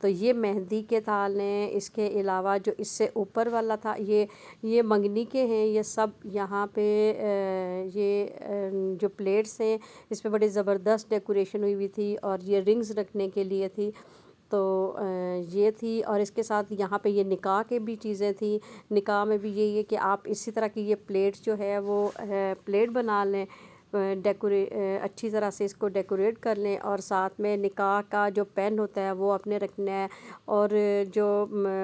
تو یہ مہندی کے تھال ہیں۔ اس کے علاوہ جو اس سے اوپر والا تھا یہ منگنی کے ہیں۔ یہ سب یہاں پہ یہ جو پلیٹس ہیں اس پہ بڑی زبردست ڈیکوریشن ہوئی ہوئی تھی، اور یہ رنگز رکھنے کے لیے تھی، تو یہ تھی۔ اور اس کے ساتھ یہاں پہ یہ نکاح کے بھی چیزیں تھیں۔ نکاح میں بھی یہی ہے کہ آپ اسی طرح کی یہ پلیٹ جو ہے وہ پلیٹ بنا لیں، اچھی طرح سے اس کو ڈیکوریٹ کر لیں، اور ساتھ میں نکاح کا جو پین ہوتا ہے وہ اپنے رکھنا ہے، اور جو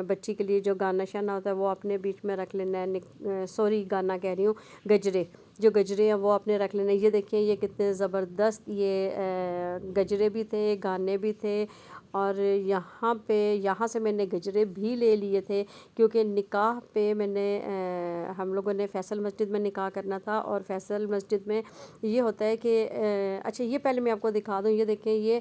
بچی کے لیے جو گانا شانا ہوتا ہے وہ اپنے بیچ میں رکھ لینا ہے، سوری گانا کہہ رہی ہوں، گجرے جو گجرے ہیں وہ اپنے رکھ لینے۔ یہ دیکھیں یہ کتنے زبردست یہ گجرے بھی تھے، گانے بھی تھے، اور یہاں سے میں نے گجرے بھی لے لیے تھے، کیونکہ نکاح پہ میں نے ہم لوگوں نے فیصل مسجد میں نکاح کرنا تھا، اور فیصل مسجد میں یہ ہوتا ہے کہ اچھا یہ پہلے میں آپ کو دکھا دوں، یہ دیکھیں یہ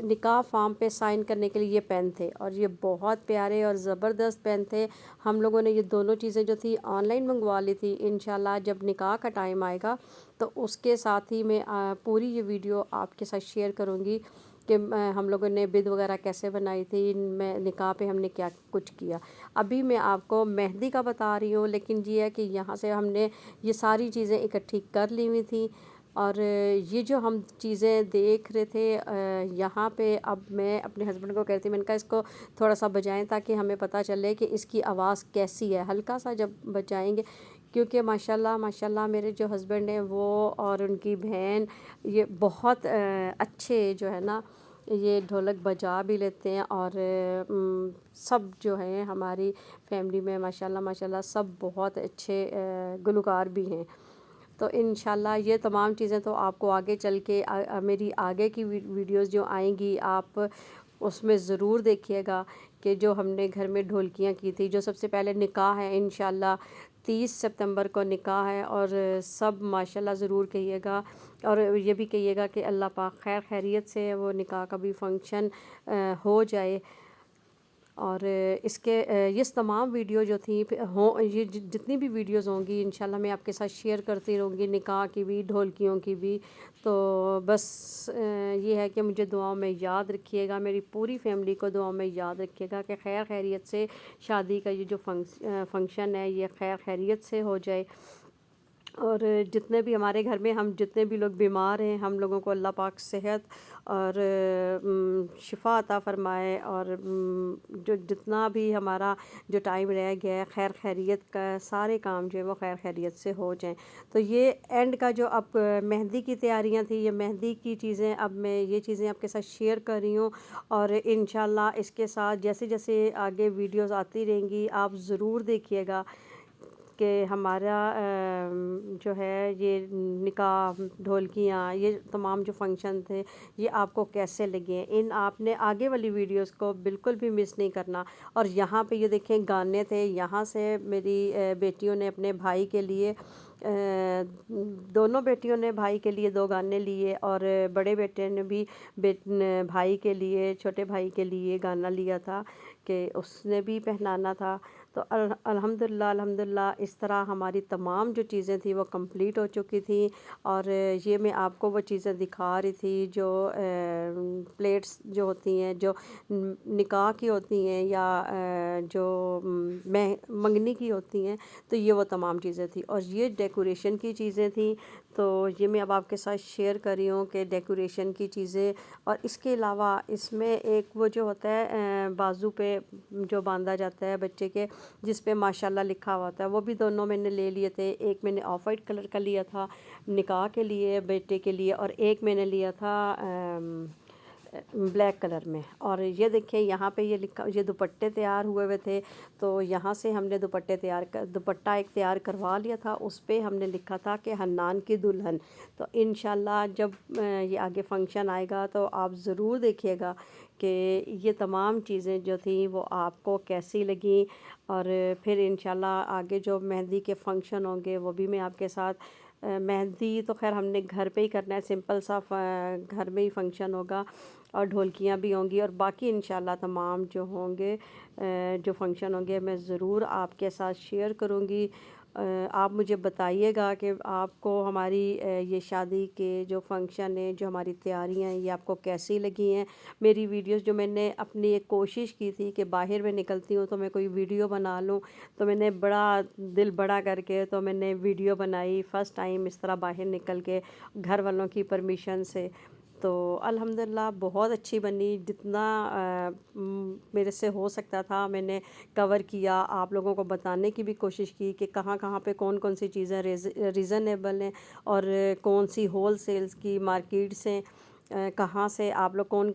نکاح فارم پہ سائن کرنے کے لیے یہ پین تھے، اور یہ بہت پیارے اور زبردست پین تھے۔ ہم لوگوں نے یہ دونوں چیزیں جو تھی آن لائن منگوا لی تھی۔ انشاءاللہ جب نکاح کا ٹائم آئے گا تو اس کے ساتھ ہی میں پوری یہ ویڈیو آپ کے ساتھ شیئر کروں گی کہ ہم لوگوں نے بید وغیرہ کیسے بنائی تھی، میں نکاح پہ ہم نے کیا کچھ کیا۔ ابھی میں آپ کو مہندی کا بتا رہی ہوں، لیکن یہ ہے کہ یہاں سے ہم نے یہ ساری چیزیں اکٹھی کر لی ہوئی تھیں، اور یہ جو ہم چیزیں دیکھ رہے تھے یہاں پہ، اب میں اپنے ہسبینڈ کو کہتی، میں نے کہا اس کو تھوڑا سا بجائیں تاکہ ہمیں پتہ چلے کہ اس کی آواز کیسی ہے، ہلکا سا جب بجائیں گے، کیونکہ ماشاءاللہ میرے جو ہسبینڈ ہیں وہ اور ان کی بہن یہ بہت اچھے جو ہے نا یہ ڈھولک بجا بھی لیتے ہیں، اور سب جو ہیں ہماری فیملی میں ماشاءاللہ سب بہت اچھے گلوکار بھی ہیں۔ تو انشاءاللہ یہ تمام چیزیں تو آپ کو آگے چل کے میری آگے کی ویڈیوز جو آئیں گی آپ اس میں ضرور دیکھیے گا کہ جو ہم نے گھر میں ڈھولکیاں کی تھی۔ جو سب سے پہلے نکاح ہے انشاءاللہ 30 سپتمبر کو نکاح ہے، اور سب ماشاءاللہ ضرور کہیے گا، اور یہ بھی کہیے گا کہ اللہ پاک خیر خیریت سے وہ نکاح کا بھی فنکشن ہو جائے۔ اور اس کے یہ تمام ویڈیو جو تھیں یہ جتنی بھی ویڈیوز ہوں گی انشاءاللہ میں آپ کے ساتھ شیئر کرتی رہوں گی، نکاح کی بھی ڈھولکیوں کی بھی۔ تو بس یہ ہے کہ مجھے دعاؤں میں یاد رکھیے گا، میری پوری فیملی کو دعاؤں میں یاد رکھیے گا کہ خیر خیریت سے شادی کا یہ جو فنکشن ہے یہ خیر خیریت سے ہو جائے، اور جتنے بھی ہمارے گھر میں ہم جتنے بھی لوگ بیمار ہیں ہم لوگوں کو اللہ پاک صحت اور شفا عطا فرمائے، اور جو جتنا بھی ہمارا جو ٹائم رہ گیا ہے خیر خیریت کا سارے کام جو ہے وہ خیر خیریت سے ہو جائیں۔ تو یہ اینڈ کا جو اب مہندی کی تیاریاں تھیں، یہ مہندی کی چیزیں اب میں یہ چیزیں آپ کے ساتھ شیئر کر رہی ہوں، اور انشاءاللہ اس کے ساتھ جیسے جیسے آگے ویڈیوز آتی رہیں گی آپ ضرور دیکھیے گا کہ ہمارا جو ہے یہ نکاح ڈھولکیاں یہ تمام جو فنکشن تھے یہ آپ کو کیسے لگے۔ آپ نے آگے والی ویڈیوز کو بالکل بھی مس نہیں کرنا۔ اور یہاں پہ یہ دیکھیں گانے تھے، یہاں سے میری بیٹیوں نے اپنے بھائی کے لیے دونوں بیٹیوں نے بھائی کے لیے 2 گانے لیے، اور بڑے بیٹے نے بھی بھائی کے لیے چھوٹے بھائی کے لیے گانا لیا تھا کہ اس نے بھی پہنانا تھا۔ تو الحمدللہ اس طرح ہماری تمام جو چیزیں تھیں وہ کمپلیٹ ہو چکی تھیں، اور یہ میں آپ کو وہ چیزیں دکھا رہی تھی جو پلیٹس جو ہوتی ہیں جو نکاح کی ہوتی ہیں یا جو منگنی کی ہوتی ہیں، تو یہ وہ تمام چیزیں تھیں، اور یہ ڈیکوریشن کی چیزیں تھیں۔ تو یہ میں اب آپ کے ساتھ شیئر کر رہی ہوں کہ ڈیکوریشن کی چیزیں، اور اس کے علاوہ اس میں ایک وہ جو ہوتا ہے بازو پہ جو باندھا جاتا ہے بچے کے جس پہ ماشاءاللہ لکھا ہوا ہوتا ہے، وہ بھی دونوں میں نے لے لیے تھے۔ ایک میں نے آف وائٹ کلر کا لیا تھا نکاح کے لیے بیٹے کے لیے، اور ایک میں نے لیا تھا بلیک کلر میں۔ اور یہ دیکھیں یہاں پہ یہ لکھا، یہ دوپٹے تیار ہوئے تھے، تو یہاں سے ہم نے دوپٹہ ایک تیار کروا لیا تھا، اس پہ ہم نے لکھا تھا کہ حنان کی دلہن۔ تو انشاءاللہ جب یہ آگے فنکشن آئے گا تو آپ ضرور دیکھیے گا کہ یہ تمام چیزیں جو تھیں وہ آپ کو کیسی لگیں، اور پھر انشاءاللہ آگے جو مہندی کے فنکشن ہوں گے وہ بھی میں آپ کے ساتھ مہندی تو خیر ہم نے گھر پہ ہی کرنا ہے، سمپل سا گھر میں ہی فنکشن ہوگا، اور ڈھولکیاں بھی ہوں گی، اور باقی انشاءاللہ تمام جو ہوں گے جو فنکشن ہوں گے میں ضرور آپ کے ساتھ شیئر کروں گی۔ آپ مجھے بتائیے گا کہ آپ کو ہماری یہ شادی کے جو فنکشن ہیں، جو ہماری تیاریاں ہیں، یہ آپ کو کیسی لگی ہیں۔ میری ویڈیوز جو میں نے اپنی ایک کوشش کی تھی کہ باہر میں نکلتی ہوں تو میں کوئی ویڈیو بنا لوں، تو میں نے بڑا دل بڑا کر کے تو میں نے ویڈیو بنائی فرسٹ ٹائم اس طرح باہر نکل کے گھر والوں کی پرمیشن سے، تو الحمدللہ بہت اچھی بنی۔ جتنا میرے سے ہو سکتا تھا میں نے کور کیا، آپ لوگوں کو بتانے کی بھی کوشش کی کہ کہاں کہاں پہ کون کون سی چیزیں ریزنیبل ہیں اور کون سی ہول سیلز کی مارکیٹس ہیں، کہاں سے آپ لوگ کون